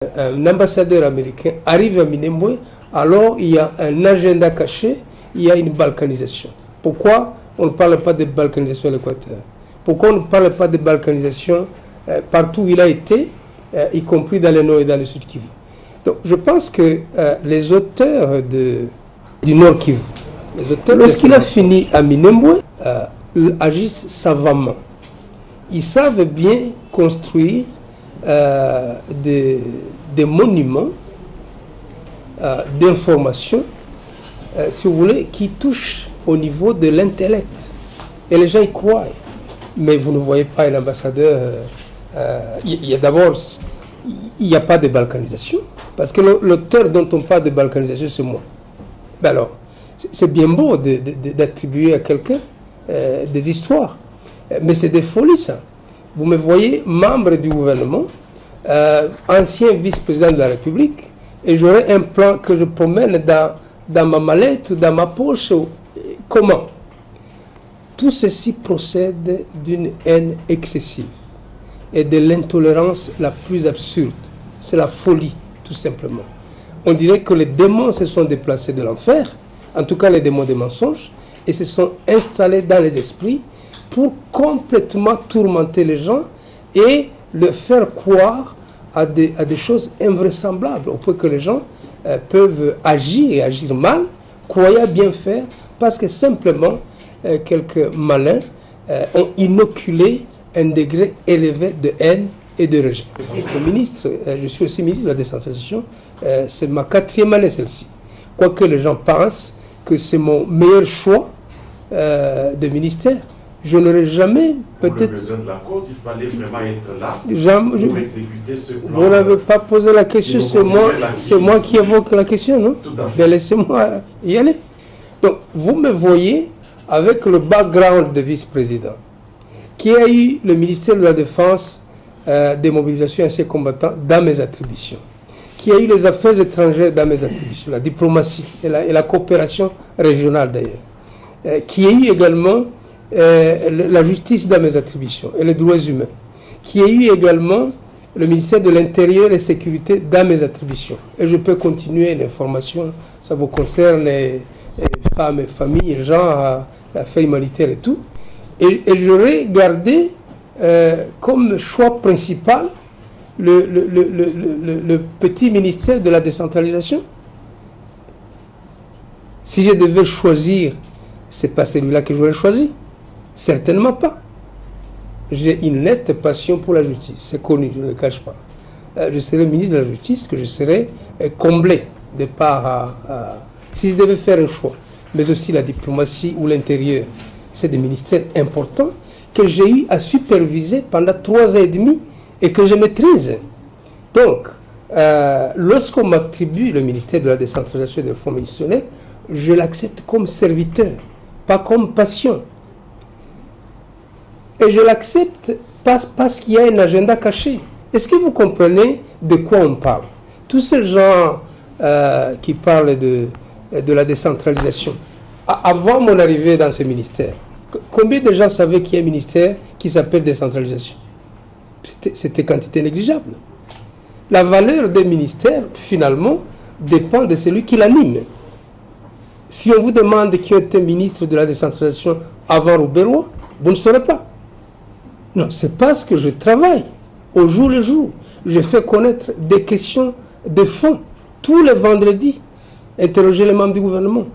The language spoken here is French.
Un ambassadeur américain arrive à Minembwe, alors il y a un agenda caché, il y a une balkanisation. Pourquoi on ne parle pas de balkanisation à l'Équateur? Pourquoi on ne parle pas de balkanisation partout où il a été, y compris dans le Nord et dans le Sud Kivu? Donc je pense que les auteurs du Nord Kivu, lorsqu'il a fini à Minembwe, agissent savamment. Ils savent bien construire des monuments d'information, si vous voulez, qui touchent au niveau de l'intellect. Et les gens y croient. Mais vous ne voyez pas l'ambassadeur. D'abord, il n'y a pas de balkanisation. Parce que l'auteur dont on parle de balkanisation, c'est moi. Ben alors, c'est bien beau d'attribuer à quelqu'un des histoires. Mais c'est des folies, ça. Vous me voyez membre du gouvernement, ancien vice-président de la République, et j'aurai un plan que je promène dans ma mallette ou dans ma poche. Comment? Tout ceci procède d'une haine excessive et de l'intolérance la plus absurde. C'est la folie, tout simplement. On dirait que les démons se sont déplacés de l'enfer, en tout cas les démons des mensonges, et se sont installés dans les esprits pour complètement tourmenter les gens et leur faire croire à des choses invraisemblables, au point que les gens peuvent agir et agir mal, croyant bien faire, parce que simplement quelques malins ont inoculé un degré élevé de haine et de rejet. Le ministre, je suis aussi ministre de la décentralisation, c'est ma 4e année celle-ci. Quoique les gens pensent que c'est mon meilleur choix de ministère, je n'aurais jamais peut-être... Pour le besoin de la cause, il fallait vraiment être là pour exécuter ce plan. Vous n'avez pas posé la question, c'est moi qui évoque la question, non? Mais laissez-moi y aller. Donc, vous me voyez avec le background de vice-président, qui a eu le ministère de la Défense, des mobilisations et ses combattants dans mes attributions, qui a eu les affaires étrangères dans mes attributions, la diplomatie et la coopération régionale d'ailleurs, qui a eu également la justice dans mes attributions et les droits humains, qui a eu également le ministère de l'Intérieur et Sécurité dans mes attributions. Et je peux continuer l'information, ça vous concerne les femmes et familles, les gens, affaires humanitaires et tout. Et j'aurais gardé comme choix principal le petit ministère de la décentralisation. Si je devais choisir, c'est pas celui-là que j'aurais choisi. Certainement pas. J'ai une nette passion pour la justice, c'est connu, je ne le cache pas. Je serai ministre de la Justice, que je serai comblé de part si je devais faire un choix. Mais aussi la diplomatie ou l'intérieur. C'est des ministères importants que j'ai eu à superviser pendant 3 ans et demi et que je maîtrise. Donc, lorsqu'on m'attribue le ministère de la décentralisation et des fonds missionnaires, je l'accepte comme serviteur, pas comme passion. Et je l'accepte parce qu'il y a un agenda caché. Est-ce que vous comprenez de quoi on parle? Tous ces gens qui parlent de la décentralisation, avant mon arrivée dans ce ministère, combien de gens savaient qu'il y a un ministère qui s'appelle décentralisation? C'était quantité négligeable. La valeur des ministères, finalement, dépend de celui qui l'anime. Si on vous demande qui était ministre de la décentralisation avant Rouberois, vous ne saurez pas. Non, c'est parce que je travaille au jour le jour. Je fais connaître des questions de fond tous les vendredis. Interroger les membres du gouvernement.